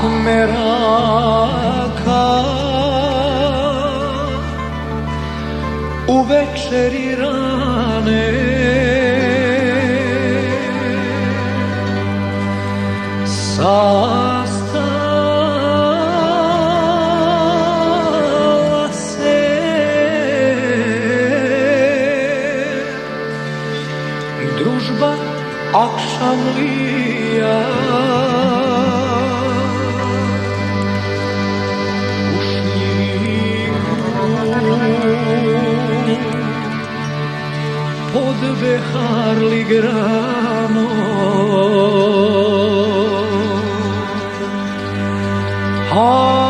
meraka u večeri rane sastala se družba akšamlija u šljivu pod beharli grano a